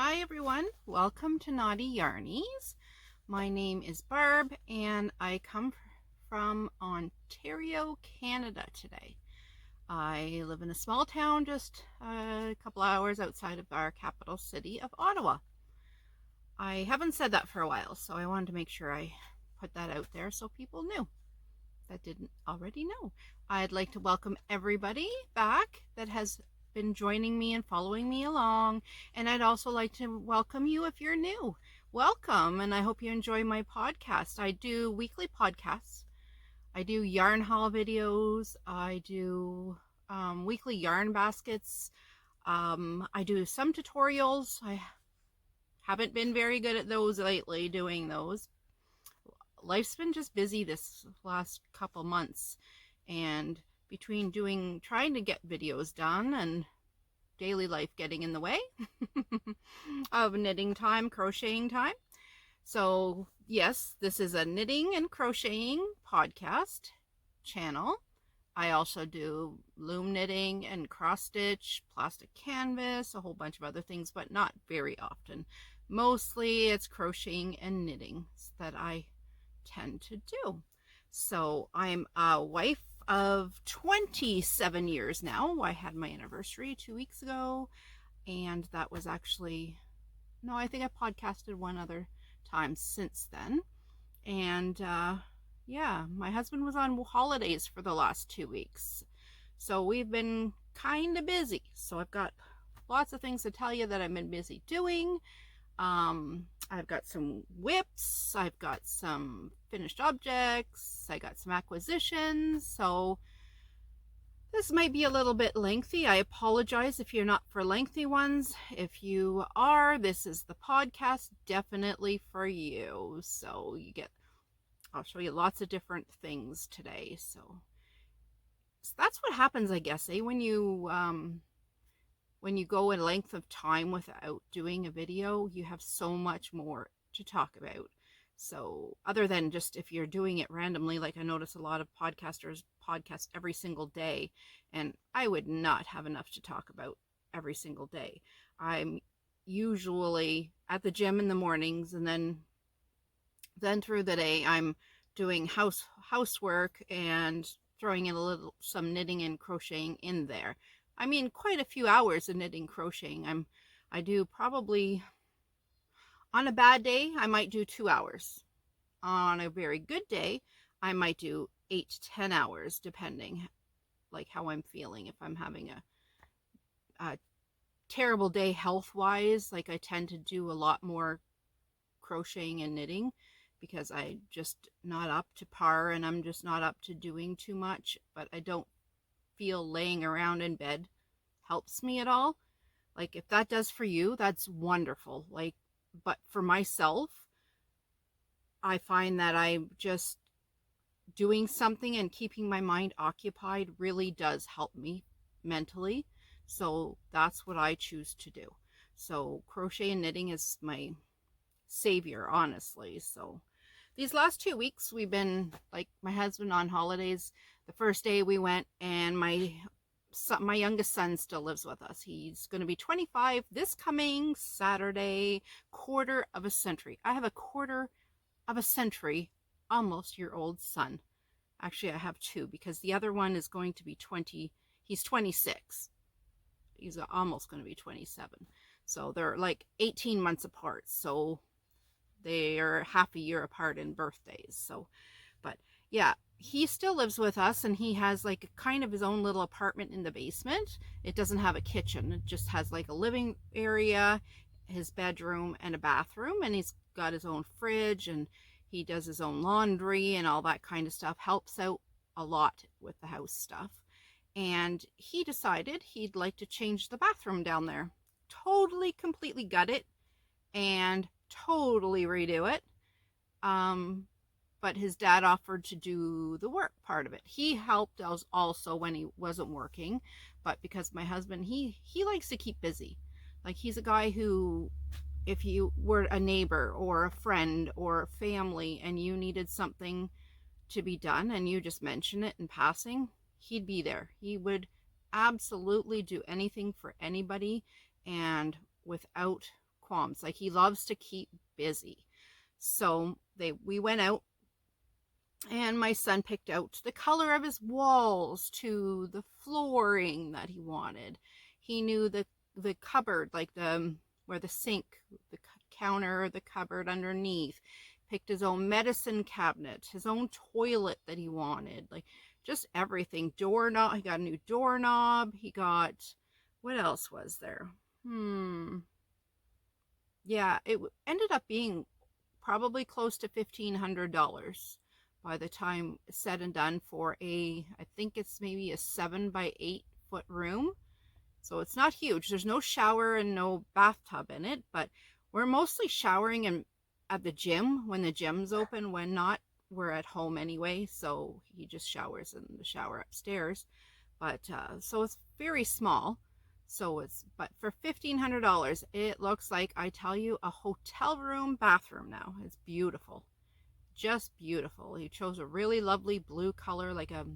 Hi everyone, welcome to Knottyarnies. My name is Barb and I come from Ontario, Canada today. I live in a small town just a couple hours outside of our capital city of Ottawa. I haven't said that for a while, so I wanted to make sure I put that out there so people knew that didn't already know. I'd like to welcome everybody back that has been joining me and following me along, and I'd also like to welcome you if you're new. Welcome, and I hope you enjoy my podcast. I do weekly podcasts. I do yarn haul videos. I do weekly yarn baskets. I do some tutorials. I haven't been very good at those lately, doing those. Life's been just busy this last couple months, and between trying to get videos done and daily life getting in the way of knitting time, crocheting time. So yes, this is a knitting and crocheting podcast channel. I also do loom knitting and cross stitch, plastic canvas, a whole bunch of other things, but not very often. Mostly it's crocheting and knitting that I tend to do. So I'm a wife of 27 years now. I had my anniversary 2 weeks ago, and that was actually, no, I think I podcasted one other time since then. And yeah, my husband was on holidays for the last 2 weeks. So we've been kind of busy. So I've got lots of things to tell you that I've been busy doing. I've got some whips, I've got some finished objects, I got some acquisitions, so this might be a little bit lengthy. I apologize if you're not for lengthy ones. If you are, this is the podcast definitely for you. So I'll show you lots of different things today. So that's what happens, I guess, when you go a length of time without doing a video, you have so much more to talk about. So other than just if you're doing it randomly, like I notice a lot of podcasters podcast every single day, and I would not have enough to talk about every single day. I'm usually at the gym in the mornings, and then through the day I'm doing housework and throwing in some knitting and crocheting in there. I mean, quite a few hours of knitting, crocheting. I do probably, on a bad day, I might do 2 hours. On a very good day, I might do 8 to 10 hours, depending like how I'm feeling. If I'm having a terrible day health-wise, like I tend to do a lot more crocheting and knitting because I'm just not up to par, and I'm just not up to doing too much, but I don't feel laying around in bed helps me at all. Like if that does for you, that's wonderful. Like, but for myself, I find that I'm just doing something and keeping my mind occupied really does help me mentally. So that's what I choose to do. So crochet and knitting is my savior, honestly. So these last 2 weeks we've been, like, my husband on holidays. The first day we went, and my youngest son still lives with us. He's going to be 25 this coming Saturday. Quarter of a century. I have a quarter of a century, almost year old son. Actually, I have two, because the other one is going to be 20. He's 26. He's almost going to be 27. So they're like 18 months apart. So they are half a year apart in birthdays. So, but yeah, he still lives with us, and he has like kind of his own little apartment in the basement. It doesn't have a kitchen. It just has like a living area, his bedroom, and a bathroom, and he's got his own fridge, and he does his own laundry and all that kind of stuff. Helps out a lot with the house stuff. And he decided he'd like to change the bathroom down there. Totally, completely gut it and totally redo it. But his dad offered to do the work part of it. He helped us also when he wasn't working, but because my husband, he likes to keep busy. Like, he's a guy who, if you were a neighbor or a friend or family and you needed something to be done and you just mention it in passing, he'd be there. He would absolutely do anything for anybody, and without qualms. Like, he loves to keep busy. So we went out, and my son picked out the color of his walls to the flooring that he wanted. He knew the cupboard, like where the sink, the counter, the cupboard underneath. Picked his own medicine cabinet, his own toilet that he wanted, like just everything. Doorknob, he got a new doorknob. He got, what else was there? Yeah, it ended up being probably close to $1,500 by the time it's said and done for I think it's maybe a 7 by 8 foot room. So it's not huge. There's no shower and no bathtub in it, but we're mostly showering at the gym when the gym's open. When not, we're at home anyway. So he just showers in the shower upstairs. But so it's very small. But for $1,500, it looks like, I tell you, a hotel room bathroom now. It's beautiful. Just beautiful. He chose a really lovely blue color, like a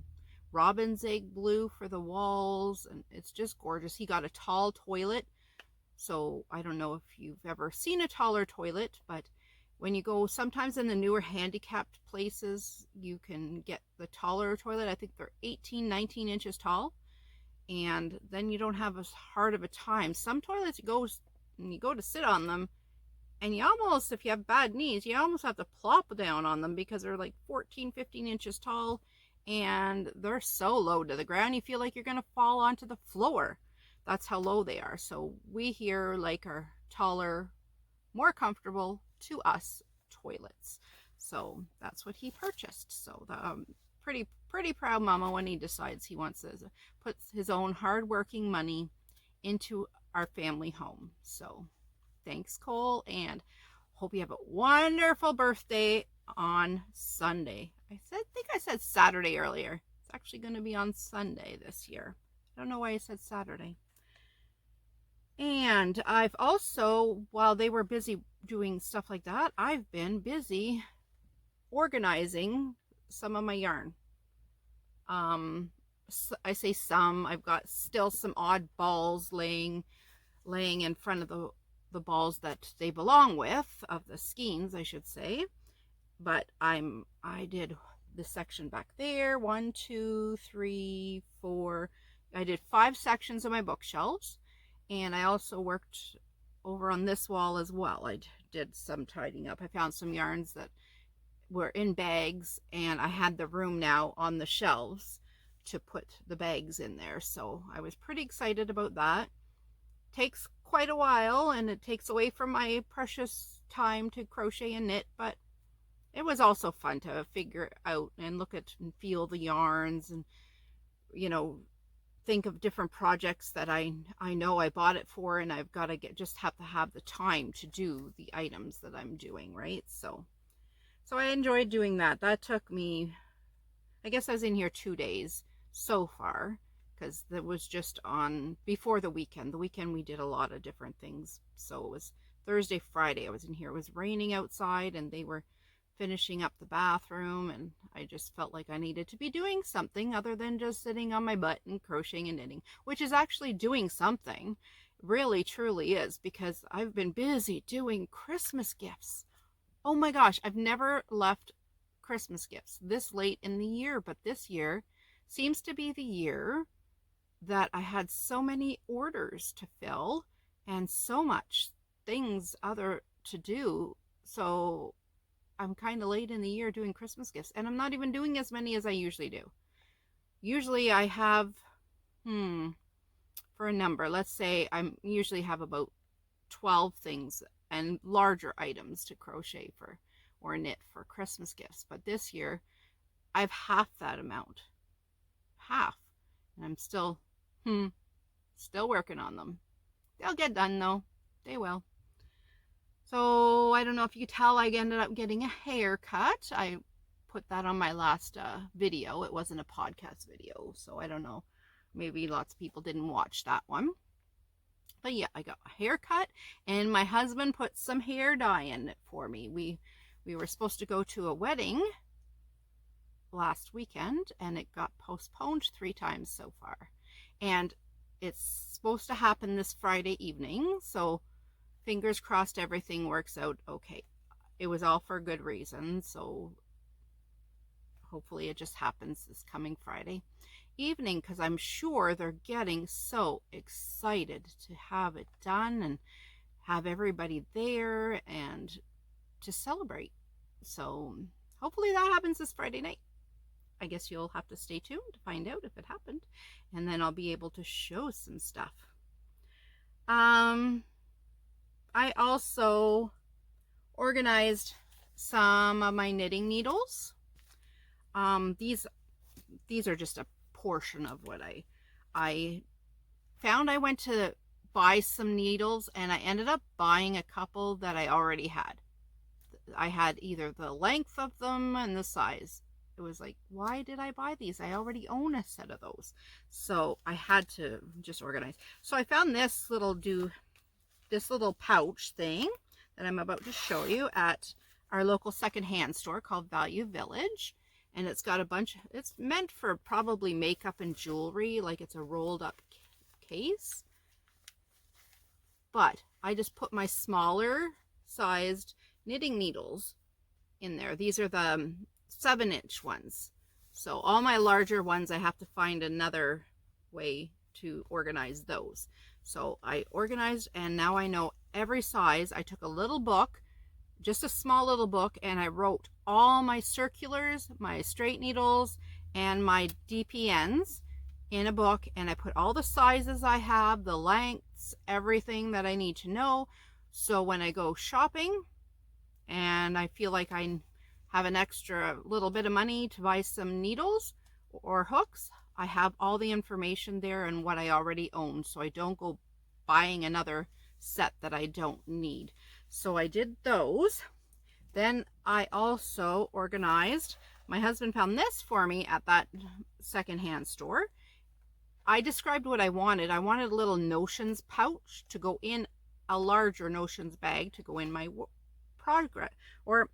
robin's egg blue for the walls, and it's just gorgeous. He got a tall toilet. So I don't know if you've ever seen a taller toilet, but when you go sometimes in the newer handicapped places, you can get the taller toilet. I think they're 18, 19 inches tall. And then you don't have as hard of a time. Some toilets, you go to sit on them, and you almost, if you have bad knees, you almost have to plop down on them because they're like 14, 15 inches tall, and they're so low to the ground, you feel like you're going to fall onto the floor. That's how low they are. So we here like our taller, more comfortable to us toilets. So that's what he purchased. So the pretty proud mama when he decides he wants to put his own hard-working money into our family home. So thanks, Cole, and hope you have a wonderful birthday on Sunday. I think I said Saturday earlier. It's actually going to be on Sunday this year. I don't know why I said Saturday. And I've also, while they were busy doing stuff like that, I've been busy organizing some of my yarn. I say some, I've got still some odd balls laying in front of the balls that they belong with, of the skeins, I should say. But I did the section back there, 1, 2, 3, 4. I did 5 sections of my bookshelves, and I also worked over on this wall as well. I did some tidying up. I found some yarns that were in bags, and I had the room now on the shelves to put the bags in there. So I was pretty excited about that. Takes quite a while, and it takes away from my precious time to crochet and knit, but it was also fun to figure out and look at and feel the yarns, and think of different projects that I know I bought it for, and I've got to have to have the time to do the items that I'm doing, right? So I enjoyed doing that. That took me, I guess I was in here 2 days so far, because that was just on before the weekend. The weekend we did a lot of different things. So it was Thursday, Friday I was in here. It was raining outside, and they were finishing up the bathroom, and I just felt like I needed to be doing something other than just sitting on my butt and crocheting and knitting, which is actually doing something. Really, truly is, because I've been busy doing Christmas gifts. Oh my gosh, I've never left Christmas gifts this late in the year, but this year seems to be the year that I had so many orders to fill and so much things other to do. So I'm kind of late in the year doing Christmas gifts, and I'm not even doing as many as I usually do. Usually I have, for a number, let's say I usually have about 12 things and larger items to crochet for or knit for Christmas gifts. But this year I've half that amount. Half. And I'm still working on them. They'll get done though. They will. So I don't know if you can tell, I ended up getting a haircut. I put that on my last video. It wasn't a podcast video, so I don't know. Maybe lots of people didn't watch that one. But yeah, I got a haircut, and my husband put some hair dye in it for me. We were supposed to go to a wedding last weekend, and it got postponed 3 times so far. And it's supposed to happen this Friday evening, so fingers crossed everything works out okay. It was all for a good reason, so hopefully it just happens this coming Friday evening, because I'm sure they're getting so excited to have it done and have everybody there and to celebrate. So hopefully that happens this Friday night. I guess you'll have to stay tuned to find out if it happened, and then I'll be able to show some stuff. I also organized some of my knitting needles. These are just a portion of what I found. I went to buy some needles and I ended up buying a couple that I already had. I had either the length of them and the size. It was like, why did I buy these? I already own a set of those. So I had to just organize. So I found this little pouch thing that I'm about to show you at our local secondhand store called Value Village. And it's got a bunch, it's meant for probably makeup and jewelry, like it's a rolled up case. But I just put my smaller sized knitting needles in there. These are the 7-inch ones. So all my larger ones, I have to find another way to organize those. So I organized, and now I know every size. I took a little book, just a small little book, and I wrote all my circulars, my straight needles, and my DPNs in a book, and I put all the sizes I have, the lengths, everything that I need to know. So when I go shopping and I feel like I have an extra little bit of money to buy some needles or hooks, I have all the information there and what I already own, so I don't go buying another set that I don't need. So I did those. Then I also organized, my husband found this for me at that secondhand store. I described what I wanted. I wanted a little notions pouch to go in a larger notions bag to go in my progress, or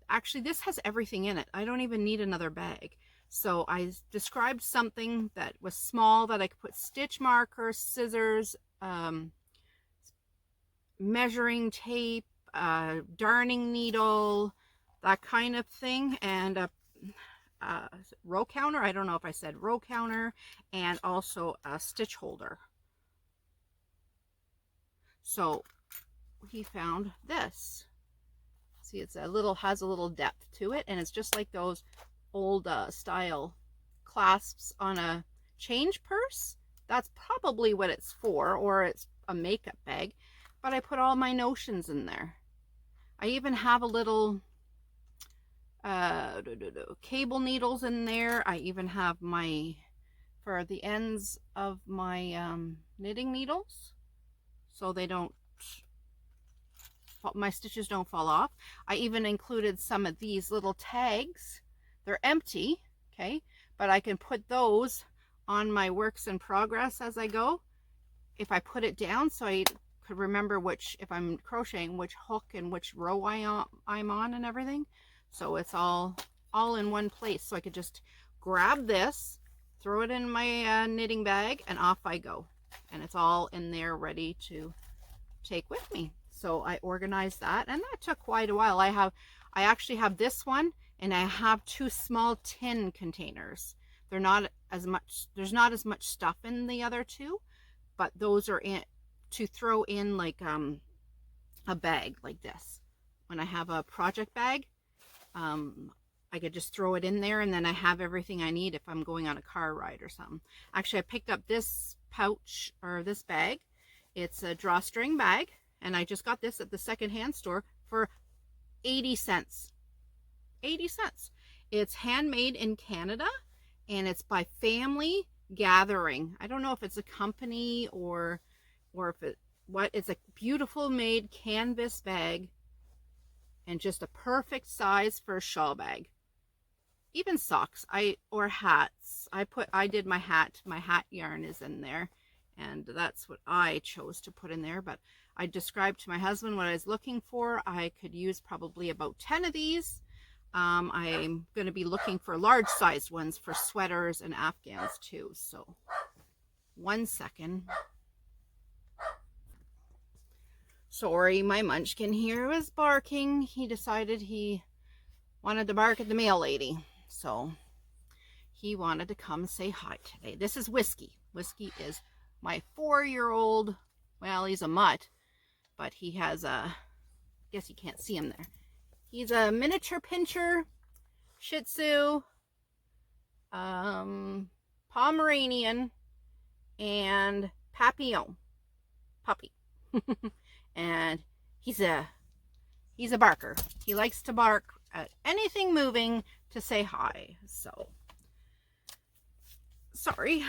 actually this has everything in it. I don't even need another bag. So I described something that was small that I could put stitch markers, scissors, measuring tape, darning needle, that kind of thing, and a row counter. I don't know if I said row counter, and also a stitch holder. So he found this. See, it's a little, has a little depth to it, and it's just like those old style clasps on a change purse. That's probably what it's for, or it's a makeup bag. But I put all my notions in there. I even have a little cable needles in there. I even have my, for the ends of my knitting needles, so they don't, my stitches don't fall off. I even included some of these little tags. They're empty, okay, but I can put those on my works in progress as I go. If I put it down, so I could remember which, if I'm crocheting, which hook and which row I'm on and everything. So it's all in one place. So I could just grab this, throw it in my knitting bag, and off I go. And it's all in there ready to take with me. So I organized that, and that took quite a while. I actually have this one, and I have 2 small tin containers. They're not as much, there's not as much stuff in the other 2, but those are in to throw in like a bag like this. When I have a project bag, I could just throw it in there, and then I have everything I need if I'm going on a car ride or something. Actually, I picked up this pouch, or this bag. It's a drawstring bag, and I just got this at the secondhand store for 80 cents. 80 cents. It's handmade in Canada, and it's by Family Gathering. I don't know if it's a company or if it, what, it's a beautiful made canvas bag, and just a perfect size for a shawl bag. Even socks, or hats. I did my hat yarn is in there, and that's what I chose to put in there. But I described to my husband what I was looking for. I could use probably about 10 of these. I'm going to be looking for large sized ones for sweaters and Afghans too. So 1 second. Sorry, my munchkin here was barking. He decided he wanted to bark at the mail lady. So he wanted to come say hi today. This is Whiskey. Whiskey is my 4-year-old. Well, he's a mutt, but he has a, I guess you can't see him there. He's a miniature pinscher, Shih Tzu, Pomeranian, and Papillon puppy. And he's a barker. He likes to bark at anything moving to say hi. So sorry.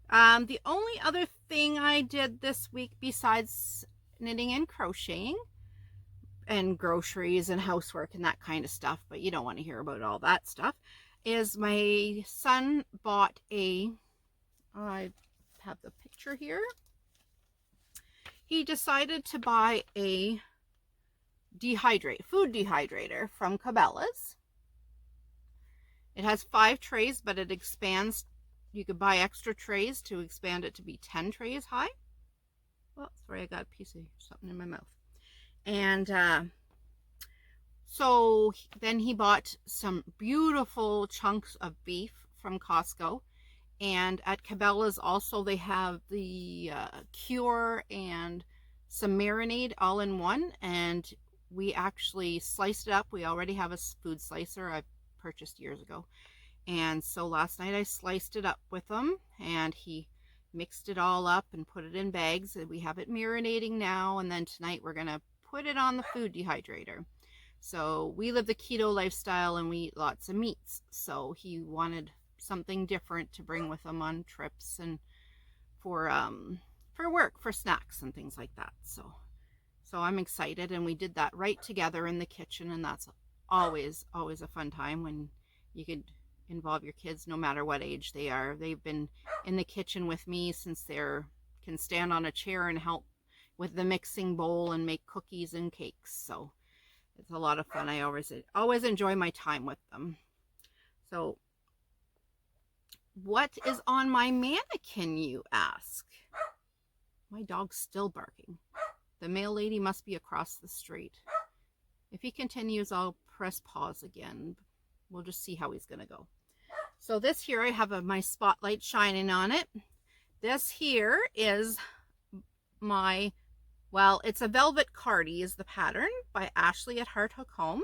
The only other thing I did this week besides knitting and crocheting and groceries and housework and that kind of stuff, but you don't want to hear about all that stuff, is my son bought I have the picture here. He decided to buy a food dehydrator from Cabela's. It has 5 trays, but it expands. You could buy extra trays to expand it to be 10 trays high. Well, sorry, I got a piece of something in my mouth. And so then he bought some beautiful chunks of beef from Costco. And at Cabela's also they have the cure and some marinade all in one. And we actually sliced it up. We already have a food slicer I purchased years ago. And so last night I sliced it up with him, and he mixed it all up and put it in bags. And we have it marinating now, and then tonight we're going to put it on the food dehydrator. So we live the keto lifestyle and we eat lots of meats. So he wanted something different to bring with him on trips and for work, for snacks and things like that. So I'm excited, and we did that right together in the kitchen, and that's always a fun time when you could involve your kids no matter what age they are. They've been in the kitchen with me since they can stand on a chair and help with the mixing bowl and make cookies and cakes. So it's a lot of fun. I always enjoy my time with them. So what is on my mannequin, you ask? My dog's still barking. The mail lady must be across the street. If he continues, I'll press pause again. We'll just see how he's going to go. So this here, I have my spotlight shining on it. This here is it's a velvet cardie is the pattern by Ashley at Heart Hook Home.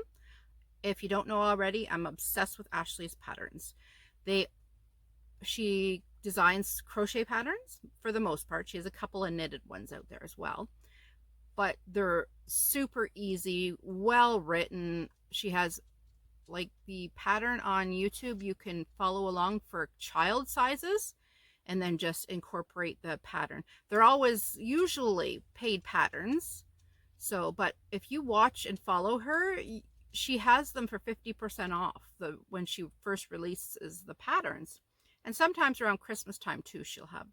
If you don't know already, I'm obsessed with Ashley's patterns. She designs crochet patterns for the most part. She has a couple of knitted ones out there as well, but they're super easy, well written. She has like the pattern on YouTube. You can follow along for child sizes and then just incorporate the pattern. They're always usually paid patterns. So, but if you watch and follow her, she has them for 50% off when she first releases the patterns. And sometimes around Christmas time too, she'll have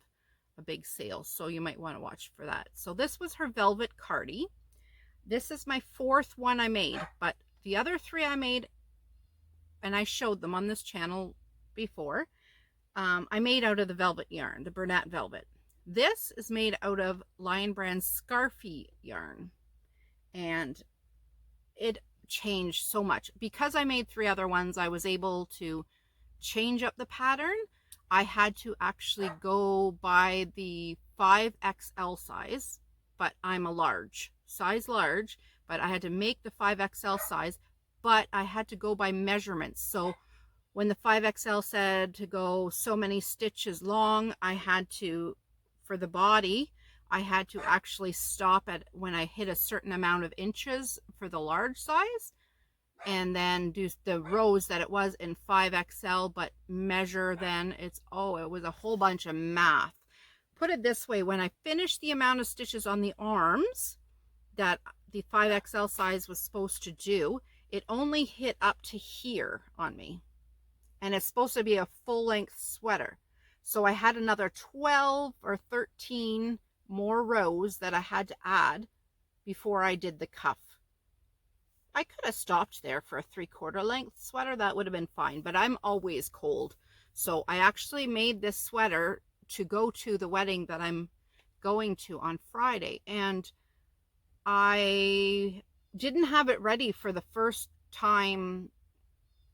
a big sale. So you might want to watch for that. So this was her velvet cardie. This is my 4th one I made, but the other 3 I made, and I showed them on this channel before, I made out of the velvet yarn, the Bernat velvet. This is made out of Lion Brand Scarfy yarn, and it changed so much. Because I made 3 other ones, I was able to change up the pattern. I had to actually go by the 5XL size, but I'm a size large, but I had to make the 5XL size, but I had to go by measurements. So when the 5XL said to go so many stitches long, I had to, for the body, I had to actually stop at when I hit a certain amount of inches for the large size, and then do the rows that it was in 5XL, but measure then. It was a whole bunch of math. Put it this way, when I finished the amount of stitches on the arms that the 5XL size was supposed to do, it only hit up to here on me. And it's supposed to be a full-length sweater. So I had another 12 or 13 more rows that I had to add before I did the cuff. I could have stopped there for a 3/4 length sweater. That would have been fine, but I'm always cold. So I actually made this sweater to go to the wedding that I'm going to on Friday, and I didn't have it ready for the first time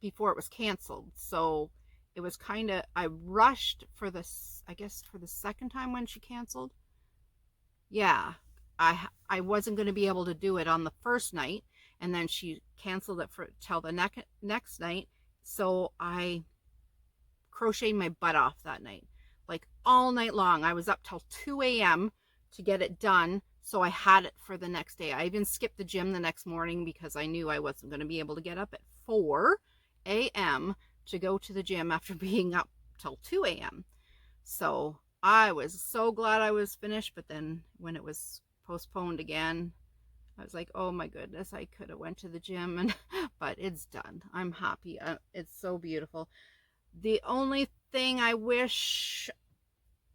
before it was canceled. So it was kind of, I rushed for this, I guess for the second time when she canceled. Yeah, I wasn't going to be able to do it on the first night, and then she canceled it for till the next night. So I crocheted my butt off that night, like all night long. I was up till 2 a.m. to get it done, so I had it for the next day. I even skipped the gym the next morning because I knew I wasn't going to be able to get up at 4 a.m. to go to the gym after being up till 2 a.m. So I was so glad I was finished, but then when it was postponed again, I was like, oh my goodness, I could have went to the gym, and but it's done. I'm happy. It's so beautiful. The only thing I wish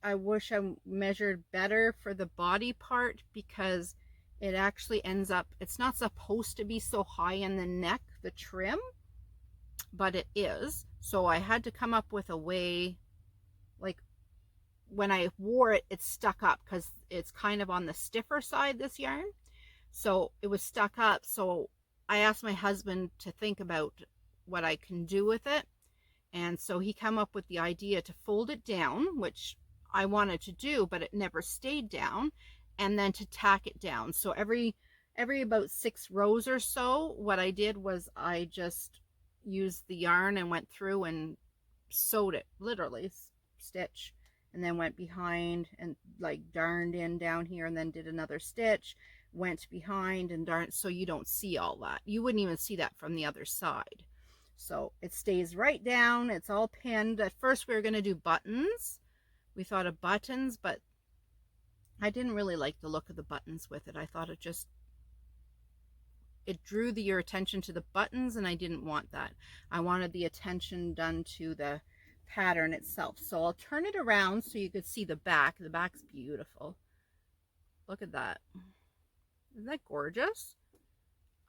I measured better for the body part, because it actually ends up, it's not supposed to be so high in the neck, the trim, but it is. So I had to come up with a way, like when I wore it, it stuck up because it's kind of on the stiffer side, this yarn. So it was stuck up. So I asked my husband to think about what I can do with it. And so he came up with the idea to fold it down, which I wanted to do, but it never stayed down, and then to tack it down. So every about 6 rows or so, what I did was I just used the yarn and went through and sewed it, literally stitch, and then went behind and like darned in down here, and then did another stitch, went behind and darned, so you don't see all that. You wouldn't even see that from the other side. So it stays right down. It's all pinned. At first we were going to do buttons. We thought of buttons, but I didn't really like the look of the buttons with it. I thought it drew your attention to the buttons, and I didn't want that. I wanted the attention done to the pattern itself. So I'll turn it around so you could see the back. The back's beautiful. Look at that. Isn't that gorgeous?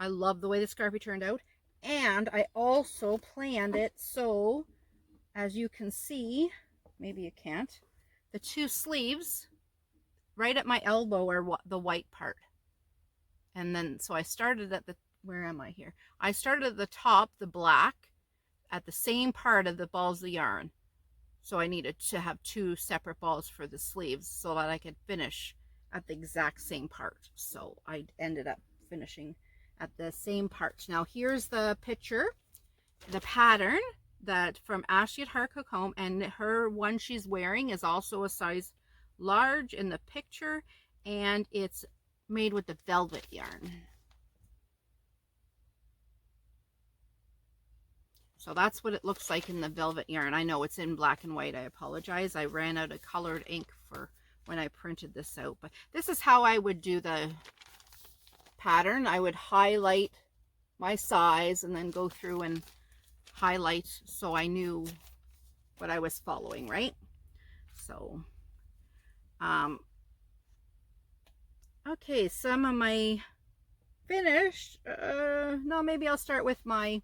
I love the way the Scarfie turned out. And I also planned it so, as you can see, maybe you can't, the 2 sleeves right at my elbow are the white part. And then, so I started at the, where am I here? I started at the top, the black, at the same part of the balls of yarn. So I needed to have 2 separate balls for the sleeves so that I could finish at the exact same part. So I ended up finishing at the same part. Now here's the picture, the pattern that from Ashley at Harcourt Home, and her one she's wearing is also a size large in the picture, and it's made with the velvet yarn. So that's what it looks like in the velvet yarn. I know it's in black and white. I apologize. I ran out of colored ink for when I printed this out, but this is how I would do the pattern. I would highlight my size and then go through and highlight so I knew what I was following, right? So okay, some of my finished, no, maybe I'll start with my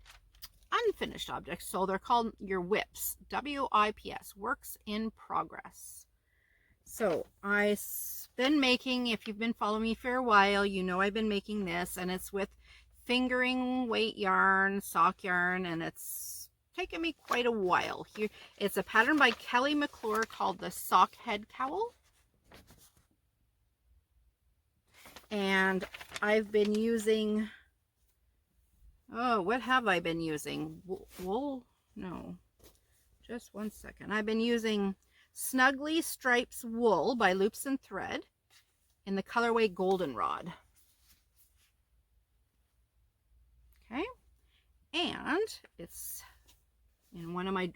unfinished objects. So they're called your WIPs, WIPS, works in progress. So I've been making, if you've been following me for a while, you know I've been making this, and it's with fingering weight yarn, sock yarn, and it's taken me quite a while. Here, it's a pattern by Kelly McClure called the Sock Head Cowl. And I've been using, oh, what have I been using? Wool? No, just one second. I've been using Snuggly Stripes Wool by Loops and Thread in the colorway Goldenrod. Okay, and it's in one of my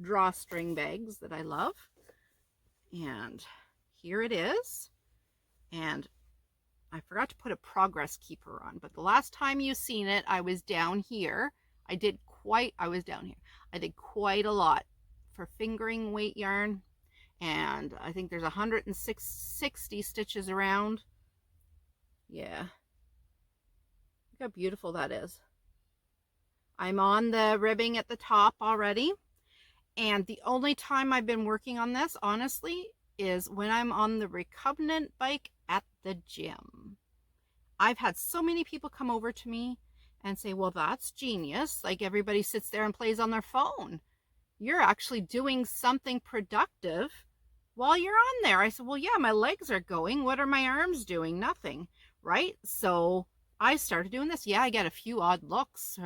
drawstring bags that I love, and here it is. And I forgot to put a progress keeper on, but the last time you seen it, I was down here. I did quite a lot for fingering weight yarn, and I think there's 160 stitches around. Yeah, look how beautiful that is. I'm on the ribbing at the top already, and the only time I've been working on this, honestly, is when I'm on the recumbent bike at the gym. I've had so many people come over to me and say, well, that's genius. Like everybody sits there and plays on their phone. You're actually doing something productive while you're on there. I said, well, yeah, my legs are going. What are my arms doing? Nothing. Right? So I started doing this. Yeah, I get a few odd looks,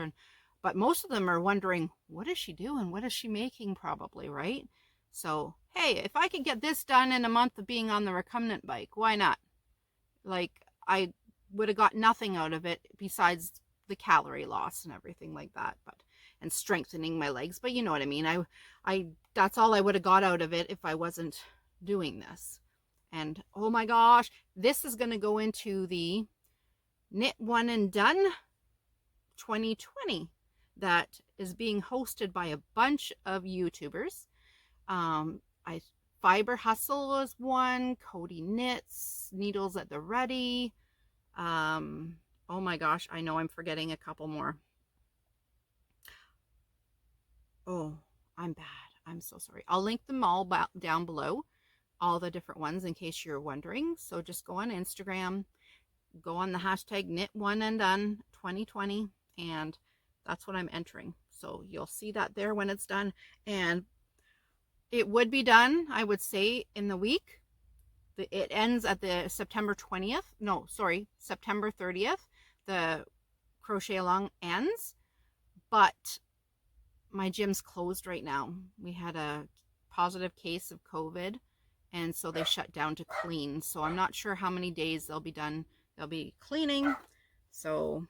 but most of them are wondering, what is she doing? What is she making? Probably, right? So, hey, if I could get this done in a month of being on the recumbent bike, why not? Like, I would have got nothing out of it besides the calorie loss and everything like that, but and strengthening my legs. But you know what I mean. I that's all I would have got out of it if I wasn't doing this. And oh my gosh, this is going to go into the Knit One and Done 2020 that is being hosted by a bunch of YouTubers. I Fiber Hustle is one, Cody Knits, Needles at the Ready. Oh my gosh, I know I'm forgetting a couple more. Oh, I'm bad. I'm so sorry. I'll link them all down below, all the different ones in case you're wondering. So just go on Instagram, go on the hashtag Knit One and Done 2020, and that's what I'm entering. So you'll see that there when it's done. And it would be done, I would say, in the week. It ends at the September 20th. No, sorry, September 30th. The crochet along ends. But my gym's closed right now. We had a positive case of COVID, and so they shut down to clean. So I'm not sure how many days they'll be done. They'll be cleaning. So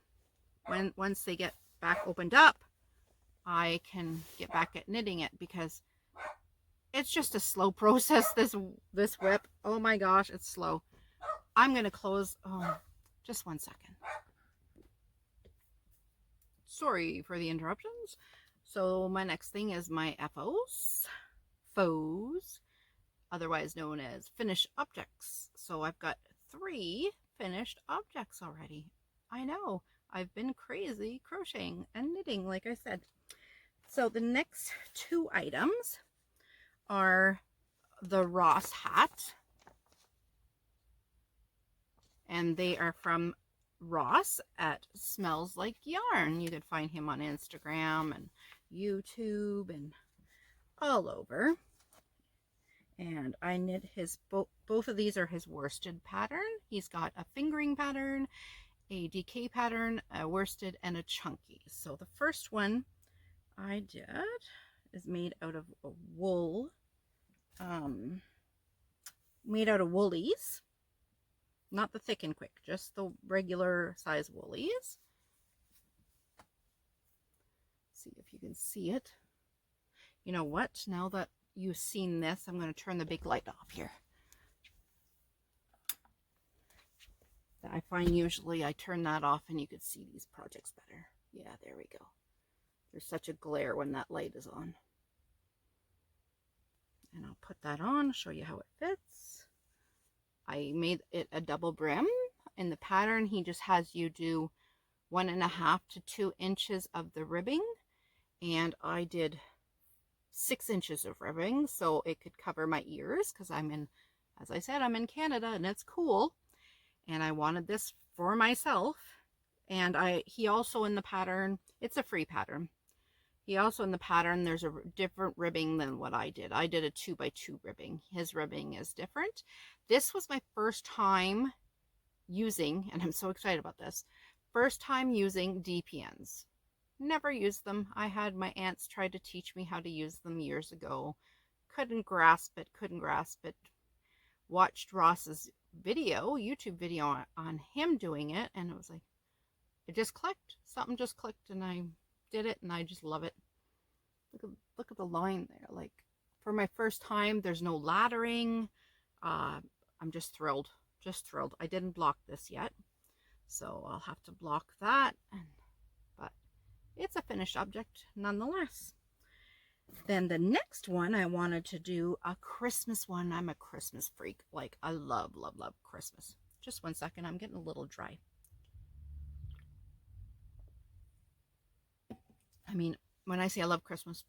once they get back opened up, I can get back at knitting it, because it's just a slow process, this whip. Oh my gosh, it's slow. I'm going to close. Oh, just 1 second. Sorry for the interruptions. So my next thing is my FOs, otherwise known as finished objects. So I've got 3 finished objects already. I know, I've been crazy crocheting and knitting, like I said. So the next 2 items are the Ross hat, and they are from Ross at Smells Like Yarn. You can find him on Instagram and YouTube and all over. And I knit his both of these are his worsted pattern. He's got a fingering pattern, a DK pattern, a worsted, and a chunky. So the first one I did is made out of wool, made out of Woolies, not the thick and quick, just the regular size Woolies. See if you can see it. You know what? Now that you've seen this, I'm going to turn the big light off here. I find usually I turn that off and you could see these projects better. Yeah, there we go. There's such a glare when that light is on. And I'll put that on, show you how it fits. I made it a double brim. In the pattern, he just has you do 1.5 to 2 inches of the ribbing. And I did 6 inches of ribbing so it could cover my ears, because I'm in, as I said, I'm in Canada and it's cool. And I wanted this for myself. And he also in the pattern, it's a free pattern. He also in the pattern, there's a different ribbing than what I did. I did a 2x2 ribbing. His ribbing is different. This was my first time using, and I'm so excited about this, first time using DPNs. Never used them. I had my aunts try to teach me how to use them years ago. Couldn't grasp it. Watched Ross's video, YouTube video on him doing it, and it was like, it just clicked. Something just clicked, and I did it, and I just love it. Look at the line there. Like, for my first time, there's no laddering. I'm just thrilled. I didn't block this yet, so I'll have to block that. But it's a finished object nonetheless. Then the next one, I wanted to do a Christmas one. I'm a Christmas freak. Like, I love Christmas. Just 1 second. I'm getting a little dry. I mean, when I say I love Christmas,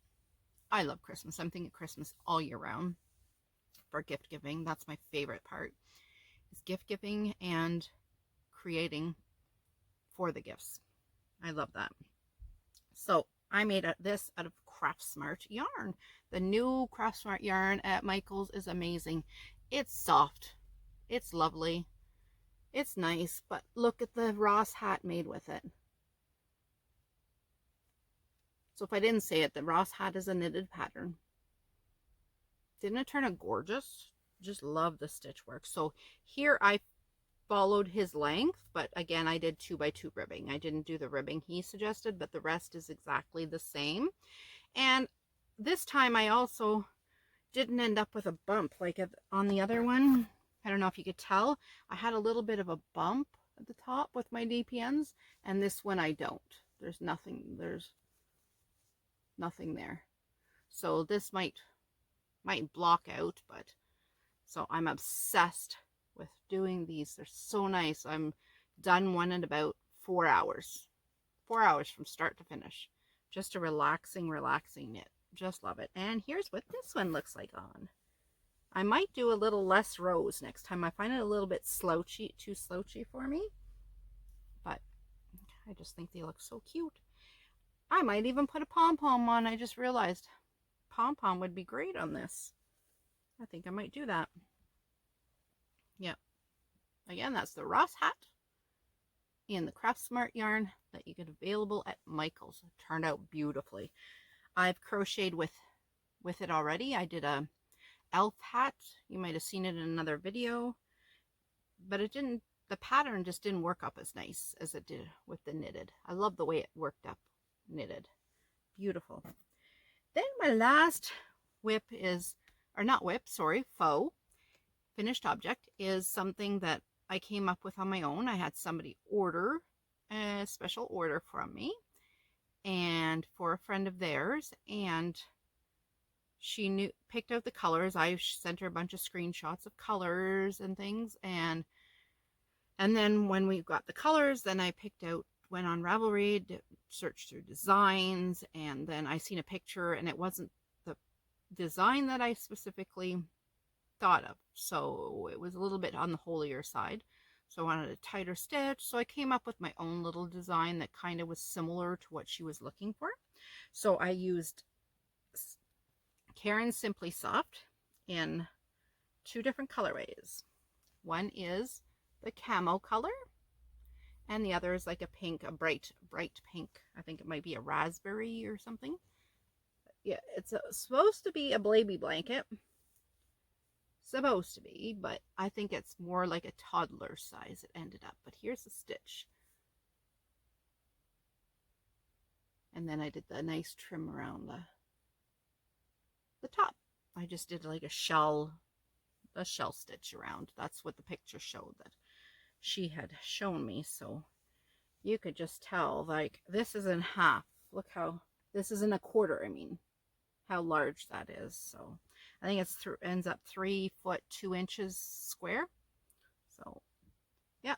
I'm thinking Christmas all year round. for gift giving. That's my favorite part, is gift giving and creating for the gifts. I love that. So I made this out of Craft Smart yarn. The new Craft Smart yarn at Michael's is amazing. It's soft, it's lovely, it's nice, but look at the Ross hat made with it. So if I didn't say it, the Ross hat is a knitted pattern. Didn't it turn out gorgeous? Just love the stitch work. So here I followed his length, but again, I did 2x2 ribbing. I didn't do the ribbing he suggested, but the rest is exactly the same. And this time I also didn't end up with a bump like on the other one. I don't know if you could tell. I had a little bit of a bump at the top with my DPNs, and this one I don't. There's nothing there. So this might block out, but so I'm obsessed with doing these. They're so nice. I'm done one in about 4 hours. 4 hours from start to finish. Just a relaxing knit. Just love it. And here's what this one looks like on. I might do a little less rows next time. I find it a little bit slouchy, too slouchy for me. But I just think they look so cute. I might even put a pom-pom on. I just realized pom-pom would be great on this. I think I might do that. Yep. Again, that's the Ross hat in the Craft Smart yarn that you get available at Michael's. It turned out beautifully. I've crocheted with it already. I did a elf hat. You might have seen it in another video, but it didn't, the pattern just didn't work up as nice as it did with the knitted. I love the way it worked up knitted. Beautiful. Then my last whip is, or not whip, sorry, faux finished object is something that I came up with on my own. I had somebody order a special order from me and for a friend of theirs, and she picked out the colors. I sent her a bunch of screenshots of colors and things, and then when we got the colors, then I went on Ravelry, searched through designs, and then I seen a picture and it wasn't the design that I specifically thought of, so it was a little bit on the holier side. So I wanted a tighter stitch, so I came up with my own little design that kind of was similar to what she was looking for. So I used Caron Simply Soft in 2 different colorways. One is the camo color, and the other is like a pink, a bright pink. I think it might be a raspberry or something. Yeah, it's supposed to be a baby blanket. Supposed to be, but I think it's more like a toddler size it ended up. But here's the stitch. And then I did the nice trim around the top. I just did like a shell stitch around. That's what the picture showed that she had shown me. So you could just tell, like, this is in half. Look how, this is in a quarter, I mean, how large that is. So I think it's ends up 3 foot 2 inches square. So yeah,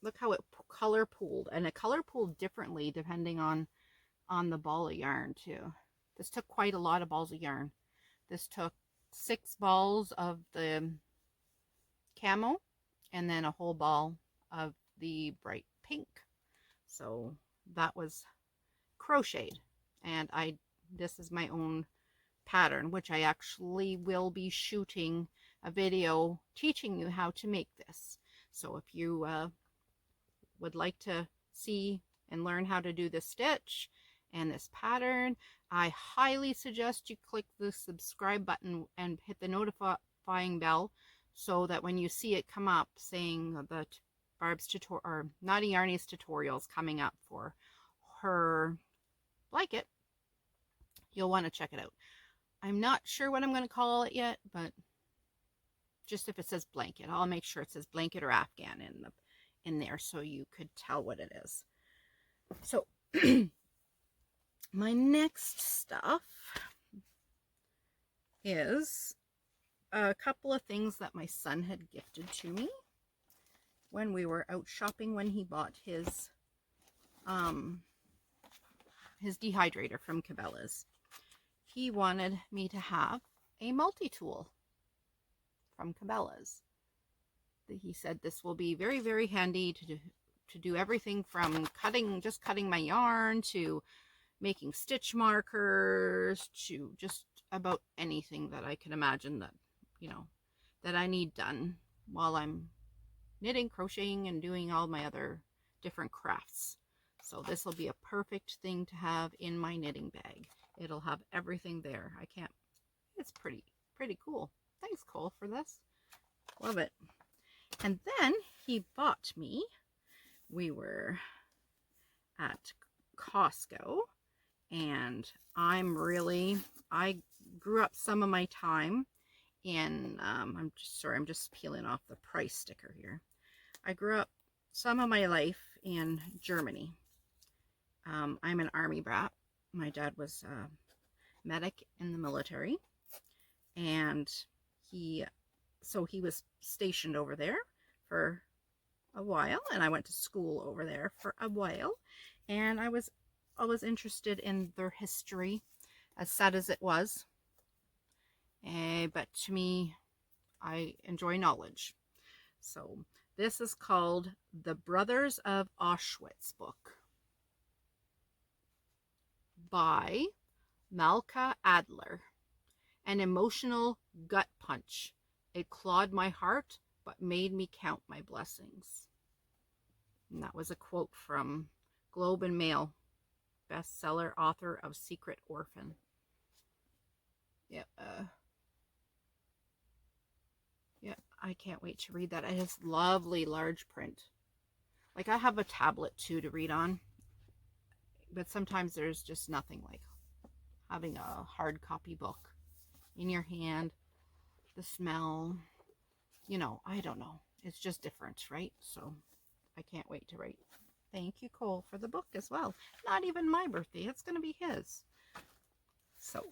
look how it color pooled, and it color pooled differently depending on the ball of yarn too. This took quite a lot of balls of yarn. This took 6 balls of the camo and then a whole ball of the bright pink. So that was crocheted, and this is my own pattern, which I actually will be shooting a video teaching you how to make this. So if you would like to see and learn how to do this stitch and this pattern, I highly suggest you click the subscribe button and hit the notifying bell so that when you see it come up saying the Barb's tutorial or Knottyyarnies tutorials coming up for her blanket, you'll want to check it out. I'm not sure what I'm going to call it yet, but just if it says blanket, I'll make sure it says blanket or Afghan in there so you could tell what it is. So my next stuff is a couple of things that my son had gifted to me when we were out shopping, when he bought his dehydrator from Cabela's. He wanted me to have a multi-tool. from Cabela's. He said this will be very, very handy to do everything from just cutting my yarn, to making stitch markers, to just about anything that I can imagine that, you know, that I need done while I'm knitting, crocheting, and doing all my other different crafts. So this will be a perfect thing to have in my knitting bag. It'll have everything there. It's pretty cool. Thanks, Cole, for this. Love it. And then he bought me, we were at Costco, and I grew up some of my time in, I'm just peeling off the price sticker here. I grew up some of my life in Germany. I'm an army brat. My dad was a medic in the military, and he was stationed over there for a while, and I went to school over there for a while, and I was always interested in their history, as sad as it was. But to me, I enjoy knowledge. So this is called The Brothers of Auschwitz book by Malka Adler. An emotional gut punch. It clawed my heart, but made me count my blessings. And that was a quote from Globe and Mail bestseller author of Secret Orphan. Yep. Yeah, I can't wait to read that. It has lovely large print. Like, I have a tablet too to read on, but sometimes there's just nothing like having a hard copy book in your hand. The smell, you know, I don't know. It's just different, right? So I can't wait to write. Thank you, Cole, for the book as well. Not even my birthday. It's going to be his. So,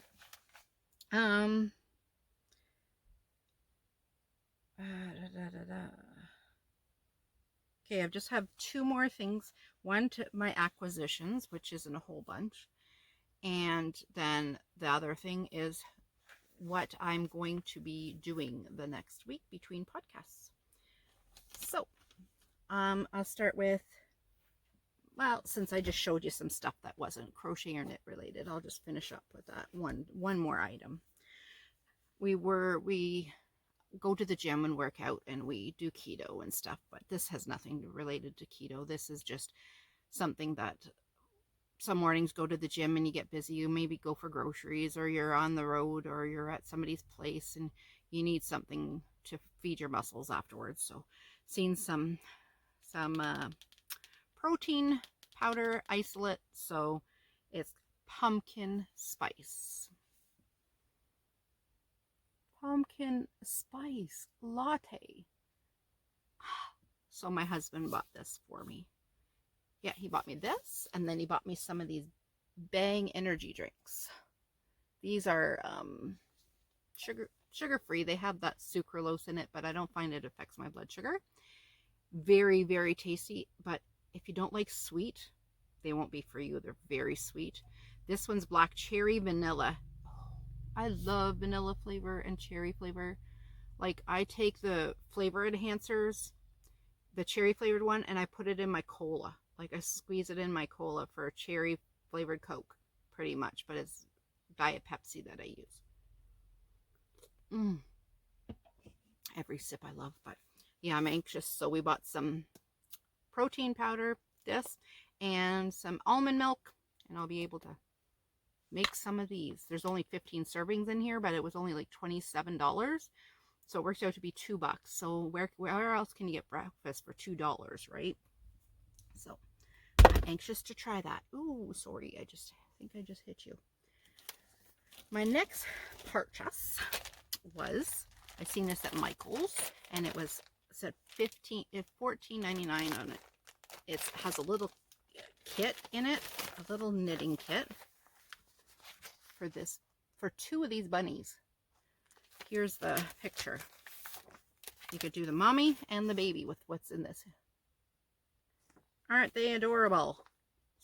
okay, I just have two more things. One to my acquisitions, which isn't a whole bunch. And then the other thing is what I'm going to be doing the next week between podcasts. So, I'll start with, well, since I just showed you some stuff that wasn't crochet or knit related, I'll just finish up with that one more item. We go to the gym and work out, and we do keto and stuff, but this has nothing related to keto. This is just something that some mornings go to the gym and you get busy. You maybe go for groceries, or you're on the road, or you're at somebody's place and you need something to feed your muscles afterwards. So seen some protein powder isolate. So it's pumpkin spice latte. So my husband bought this for me. Yeah, he bought me this, and then he bought me some of these Bang energy drinks. These are sugar-free. They have that sucralose in it, but I don't find it affects my blood sugar. Very, very tasty, but if you don't like sweet, they won't be for you. They're very sweet. This one's black cherry vanilla. I love vanilla flavor and cherry flavor. Like, I take the flavor enhancers, the cherry flavored one, and I put it in my cola. Like, I squeeze it in my cola for a cherry flavored Coke, pretty much, but it's Diet Pepsi that I use. Every sip I love, but yeah, I'm anxious. So we bought some protein powder, this, and some almond milk, and I'll be able to make some of these. There's only 15 servings in here, but it was only like $27. So it works out to be $2. So where else can you get breakfast for $2, right? So I'm anxious to try that. Ooh, sorry, I think I just hit you. My next purchase was, I seen this at Michael's, and it said $14.99 on it. It has a little kit in it, a little knitting kit for two of these bunnies. Here's the picture. You could do the mommy and the baby with what's in this. Aren't they adorable?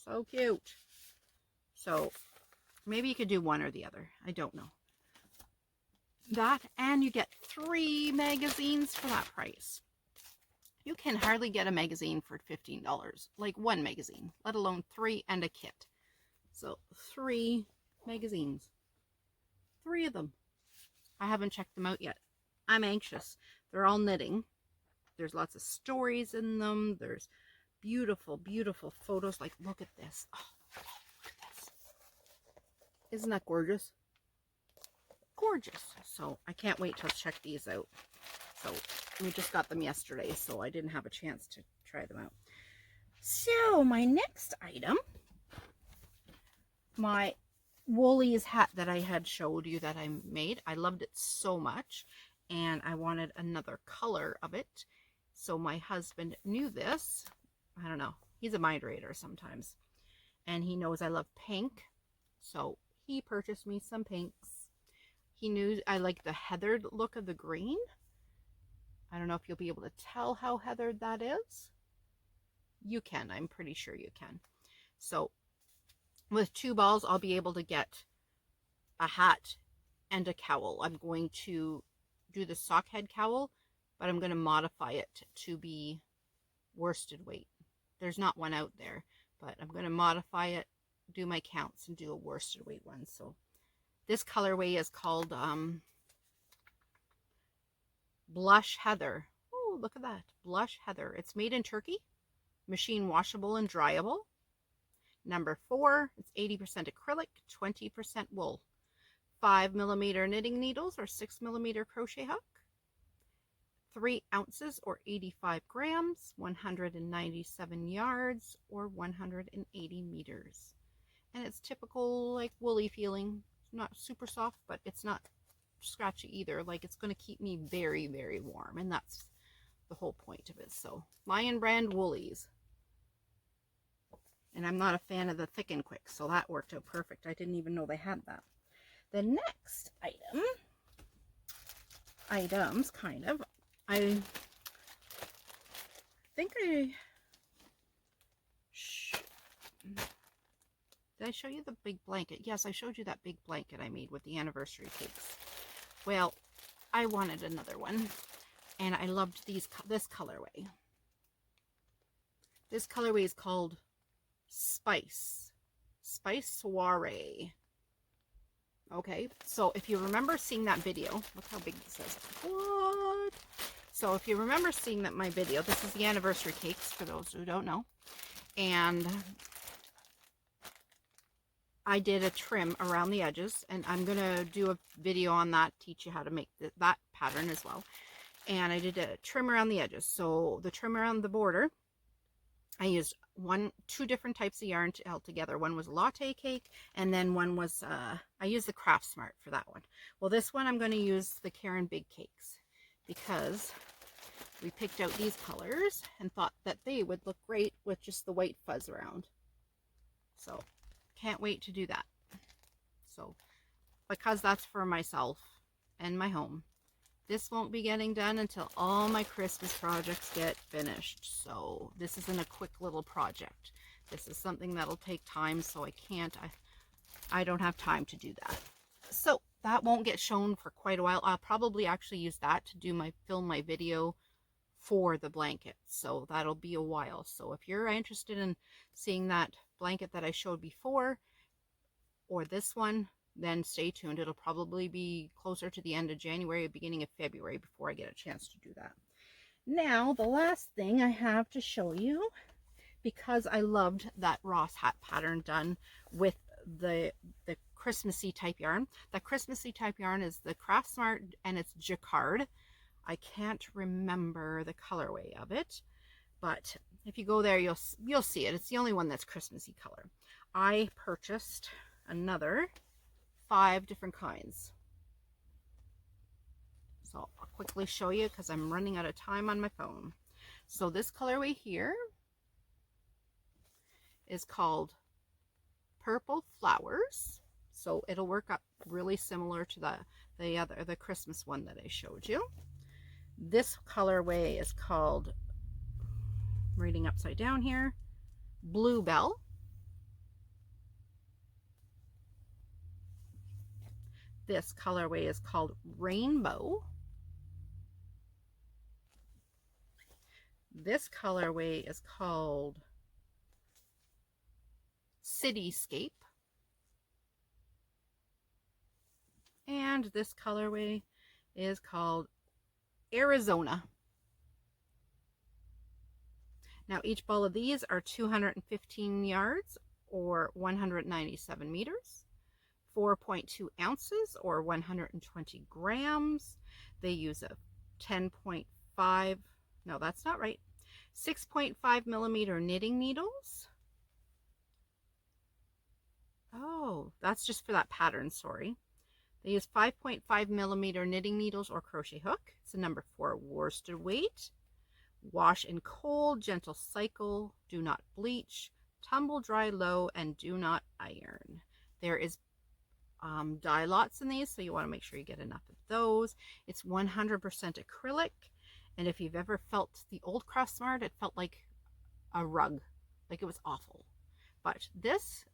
So cute. So maybe you could do one or the other. I don't know. That, and you get 3 magazines for that price. You can hardly get a magazine for $15, like one magazine, let alone 3 and a kit. So 3 magazines, 3 of them. I haven't checked them out yet. I'm anxious. They're all knitting. There's lots of stories in them. There's beautiful, beautiful photos. Like, look at this. Oh, look at this. Isn't that gorgeous? Gorgeous. So I can't wait to check these out. So we just got them yesterday, so I didn't have a chance to try them out. So my next item, my Woolies hat that I had showed you that I made. I loved it so much, and I wanted another color of it. So my husband knew this. I don't know. He's a mind reader sometimes, and he knows I love pink. So he purchased me some pinks. He knew I like the heathered look of the green. I don't know if you'll be able to tell how heathered that is. You can. I'm pretty sure you can. So with 2 balls, I'll be able to get a hat and a cowl. I'm going to do the sock head cowl, but I'm going to modify it to be worsted weight. There's not one out there, but I'm going to modify it, do my counts, and do a worsted weight one. So this colorway is called Blush Heather. Oh, look at that. Blush Heather. It's made in Turkey. Machine washable and dryable. Number 4, it's 80% acrylic, 20% wool. 5mm knitting needles or 6mm crochet hook. 3 ounces or 85 grams, 197 yards or 180 meters. And it's typical like woolly feeling. Not super soft, but it's not scratchy either. Like, it's going to keep me very, very warm, and that's the whole point of it. So Lion Brand Woolies. And I'm not a fan of the thick and quick, so that worked out perfect. I didn't even know they had that. The next items kind of, I think did I show you the big blanket? Yes, I showed you that big blanket I made with the anniversary cakes. Well, I wanted another one, and I loved this colorway. This colorway is called Spice Soiree. Okay, so if you remember seeing that video, look how big this is. What? So if you remember seeing my video, this is the anniversary cakes for those who don't know, and I did a trim around the edges, and I'm going to do a video on that, teach you how to make that pattern as well. And I did a trim around the edges. So the trim around the border, I used 2 different types of yarn held together. One was a latte cake, and then one was, I used the Craft Smart for that one. Well, this one I'm going to use the Karen Big Cakes, because we picked out these colors and thought that they would look great with just the white fuzz around. So can't wait to do that. So because that's for myself and my home, this won't be getting done until all my Christmas projects get finished. So this isn't a quick little project. This is something that'll take time, so I don't have time to do that. So that won't get shown for quite a while. I'll probably actually use that to film my video for the blanket. So that'll be a while. So if you're interested in seeing that blanket that I showed before, or this one, then stay tuned. It'll probably be closer to the end of January, beginning of February before I get a chance to do that. Now, the last thing I have to show you, because I loved that Ross hat pattern done with the Christmassy type yarn. The Christmassy type yarn is the Craft Smart, and it's jacquard. I can't remember the colorway of it, but if you go there, you'll see it. It's the only one that's Christmassy color. I purchased another 5 different kinds. So I'll quickly show you because I'm running out of time on my phone. So this colorway here is called Purple Flowers. So it'll work up really similar to the Christmas one that I showed you. This colorway is called, reading upside down here, Bluebell. This colorway is called Rainbow. This colorway is called Cityscape. And this colorway is called Arizona. Now each ball of these are 215 yards or 197 meters, 4.2 ounces or 120 grams. They use a 10.5, no, that's not right, 6.5 millimeter knitting needles. Oh, that's just for that pattern, sorry. They use 5.5 millimeter knitting needles or crochet hook. It's a number 4 worsted weight. Wash in cold, gentle cycle, do not bleach, tumble dry low, and do not iron. There is dye lots in these, so you want to make sure you get enough of those. It's 100% acrylic, and if you've ever felt the old Craft Smart, it felt like a rug, like it was awful. But this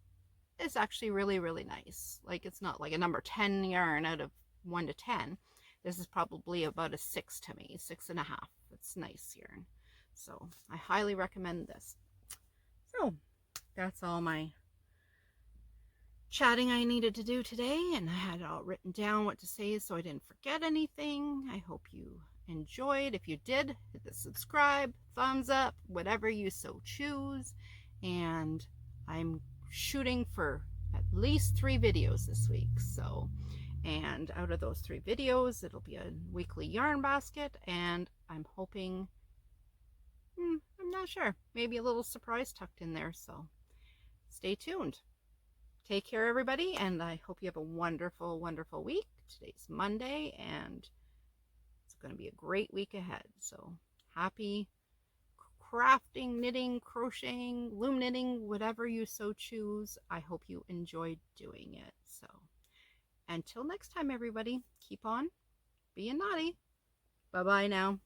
is actually really, really nice. Like, it's not like a number 10 yarn out of 1 to 10. This is probably about a 6 to me, 6.5. It's nice yarn. So I highly recommend this. So that's all my chatting I needed to do today, and I had it all written down what to say so I didn't forget anything. I hope you enjoyed. If you did, hit the subscribe, thumbs up, whatever you so choose. And I'm shooting for at least 3 videos this week. So, and out of those 3 videos, it'll be a weekly yarn basket, and I'm hoping, I'm not sure, maybe a little surprise tucked in there. So stay tuned. Take care, everybody, and I hope you have a wonderful, wonderful week. Today's Monday, and it's going to be a great week ahead. So happy crafting, knitting, crocheting, loom knitting, whatever you so choose. I hope you enjoyed doing it. So until next time, everybody, keep on being naughty. Bye-bye now.